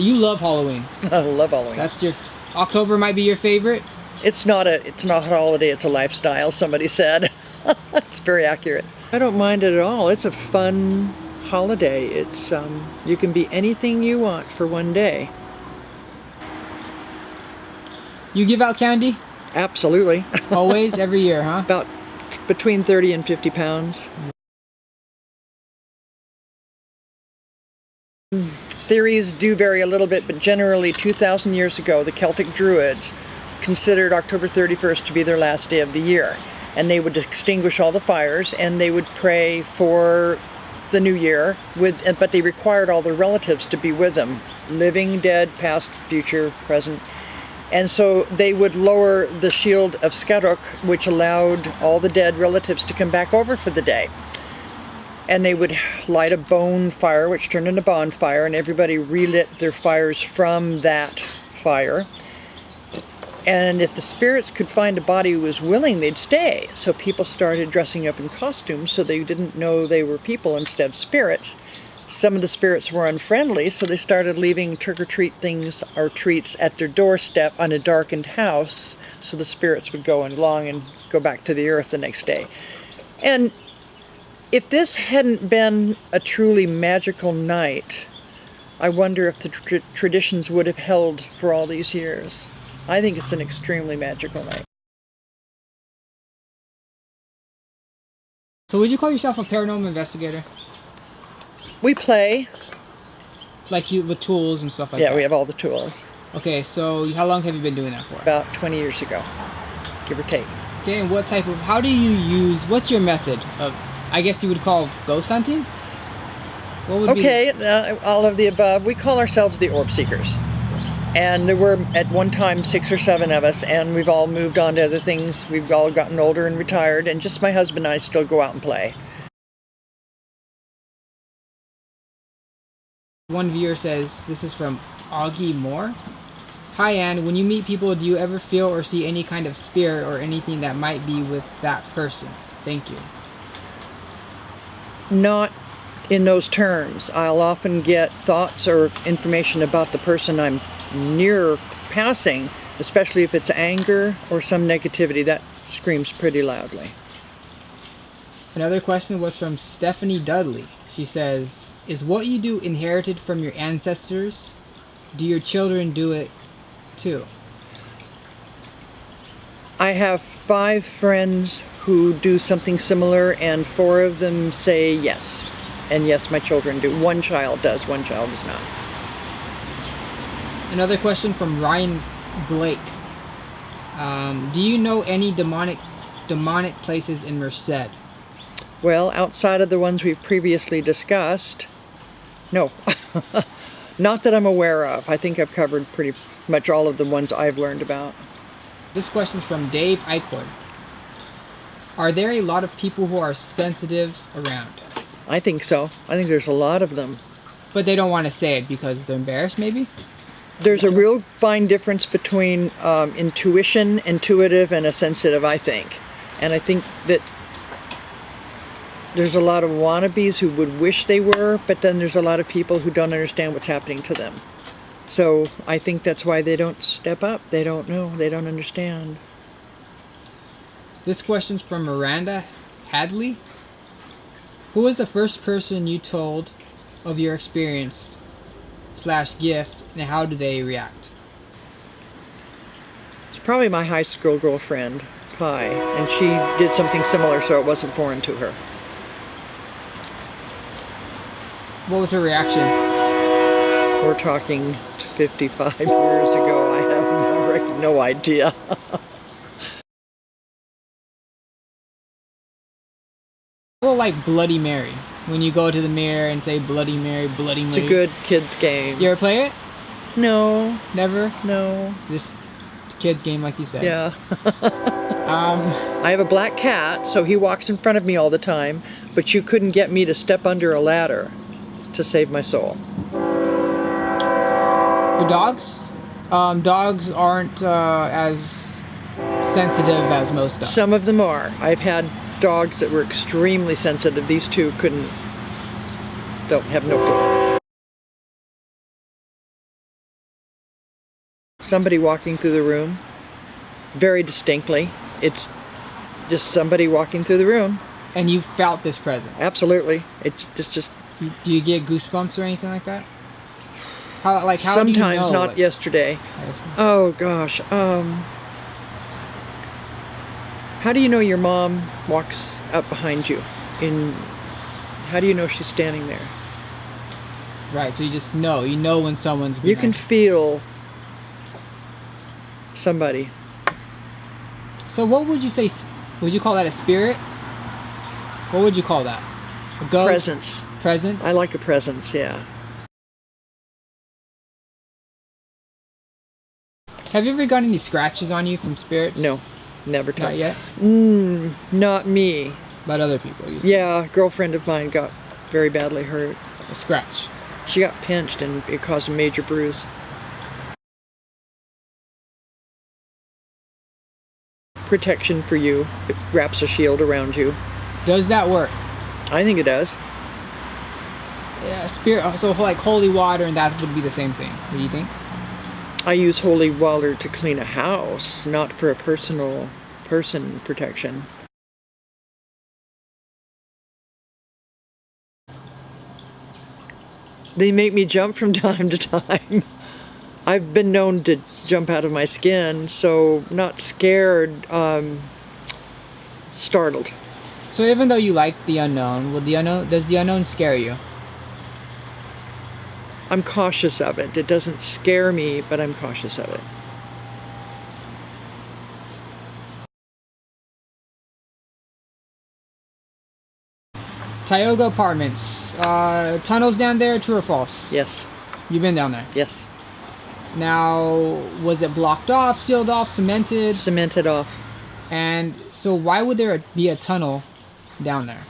You love Halloween. I love Halloween. That's your... October might be your favorite? It's not a holiday, it's a lifestyle, somebody said. It's very accurate. I don't mind it at all. It's a fun holiday. It's you can be anything you want for one day. You give out candy? Absolutely. Always, every year, huh? About between 30 and 50 pounds. Theories do vary a little bit, but generally 2,000 years ago, the Celtic Druids considered October 31st to be their last day of the year. And they would extinguish all the fires and they would pray for the new year, but they required all their relatives to be with them, living, dead, past, future, present. And so they would lower the shield of Skarok, which allowed all the dead relatives to come back over for the day. And they would light a bone fire, which turned into bonfire, and everybody relit their fires from that fire. And if the spirits could find a body who was willing, they'd stay. So people started dressing up in costumes so they didn't know they were people instead of spirits. Some of the spirits were unfriendly, so they started leaving trick-or-treat things or treats at their doorstep on a darkened house, so the spirits would go along and go back to the earth the next day. And if this hadn't been a truly magical night, I wonder if the traditions would have held for all these years. I think it's an extremely magical night. So would you call yourself a paranormal investigator? We play. Like you with tools and stuff like that? Yeah, we have all the tools. Okay, so how long have you been doing that for? About 20 years ago, give or take. Okay, and what type of, how do you use, what's your method of, I guess you would call ghost hunting? What would be all of the above. We call ourselves the orb seekers. And there were at one time 6 or 7 of us, and we've all moved on to other things. We've all gotten older and retired, and just my husband and I still go out and play. One viewer says, this is from Augie Moore. Hi Ann, when you meet people, do you ever feel or see any kind of spirit or anything that might be with that person? Thank you. Not in those terms. I'll often get thoughts or information about the person I'm near passing, especially if it's anger or some negativity. That screams pretty loudly. Another question was from Stephanie Dudley. She says, is what you do inherited from your ancestors? Do your children do it too? I have 5 friends who do something similar, and 4 of them say yes. And yes, my children do. 1 child does, 1 child does not. Another question from Ryan Blake. Do you know any demonic places in Merced? Well, outside of the ones we've previously discussed, no. Not that I'm aware of. I think I've covered pretty much all of the ones I've learned about. This question's from Dave Eichler. Are there a lot of people who are sensitives around? I think so. I think there's a lot of them. But they don't want to say it because they're embarrassed, maybe? There's a real fine difference between intuitive, and a sensitive, I think. And I think that there's a lot of wannabes who would wish they were, but then there's a lot of people who don't understand what's happening to them. So I think that's why they don't step up. They don't know. They don't understand. This question's from Miranda Hadley. Who was the first person you told of your experience / gift, and how do they react? It's probably my high school girlfriend, Pi, and she did something similar, so it wasn't foreign to her. What was her reaction? We're talking 55 years ago. I have no idea. Well, like Bloody Mary. When you go to the mirror and say Bloody Mary, Bloody Mary. It's a good kid's game. You ever play it? No. Never? No. Just kid's game, like you said. Yeah. I have a black cat, so he walks in front of me all the time, but you couldn't get me to step under a ladder to save my soul. Your dogs? Dogs aren't as sensitive as most dogs. Some of them are. I've had dogs that were extremely sensitive. These 2 have no clue. Somebody walking through the room, very distinctly. It's just somebody walking through the room. And you felt this presence? Absolutely. It's just... Do you get goosebumps or anything like that? How sometimes, do you know? not yesterday. Oh gosh. How do you know your mom walks up behind you? How do you know she's standing there? Right, so you just know. You know when someone's behind you can feel somebody. So what would you say? Would you call that a spirit? What would you call that? A ghost? Presence. Presence? I like a presence, yeah. Have you ever gotten any scratches on you from spirits? No, never. Not yet? Not me. But other people? Yeah, a girlfriend of mine got very badly hurt. A scratch? She got pinched and it caused a major bruise. Protection for you. It wraps a shield around you. Does that work? I think it does. Yeah, spirit. So like holy water and that would be the same thing. What do you think? I use holy water to clean a house, not for a person protection. They make me jump from time to time. I've been known to jump out of my skin, so not scared, startled. So even though you like the unknown, does the unknown scare you? I'm cautious of it. It doesn't scare me, but I'm cautious of it. Tioga Apartments. Tunnels down there, true or false? Yes. You've been down there? Yes. Now, was it blocked off, sealed off, cemented? Cemented off. And so why would there be a tunnel down there?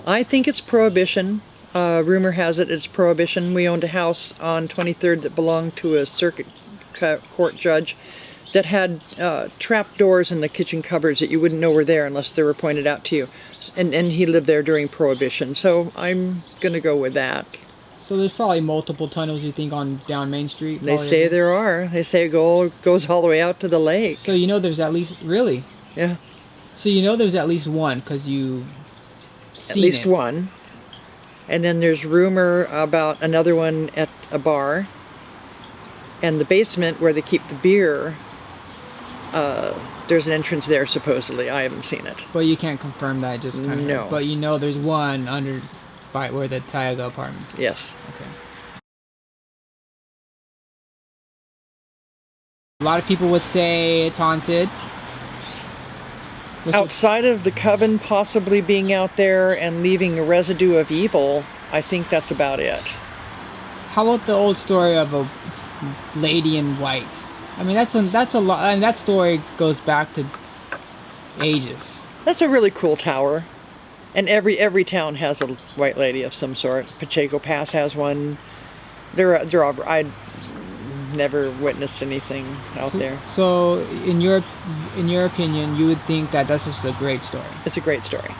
I think it's prohibition. Rumor has it it's prohibition. We owned a house on 23rd that belonged to a circuit court judge that had trap doors in the kitchen cupboards that you wouldn't know were there unless they were pointed out to you. And he lived there during Prohibition, so I'm going to go with that. So there's probably multiple tunnels, you think, on down Main Street? They say there are. They say it goes all the way out to the lake. So you know there's at least... Really? Yeah. So you know there's at least one, because you've seen at least it. One. And then there's rumor about another one at a bar. And the basement where they keep the beer, there's an entrance there, supposedly. I haven't seen it. But you can't confirm that, just kind of... No. But you know there's one under... by where the Tioga Apartments is. Yes. Okay. A lot of people would say it's haunted. Outside of the coven possibly being out there and leaving a residue of evil, I think that's about it. How about the old story of a lady in white? I mean, that's a lot, and that story goes back to ages. That's a really cool tower. And every town has a white lady of some sort. Pacheco Pass has one. They're all, I never witnessed anything out there. So, in your opinion, you would think that that's just a great story. It's a great story.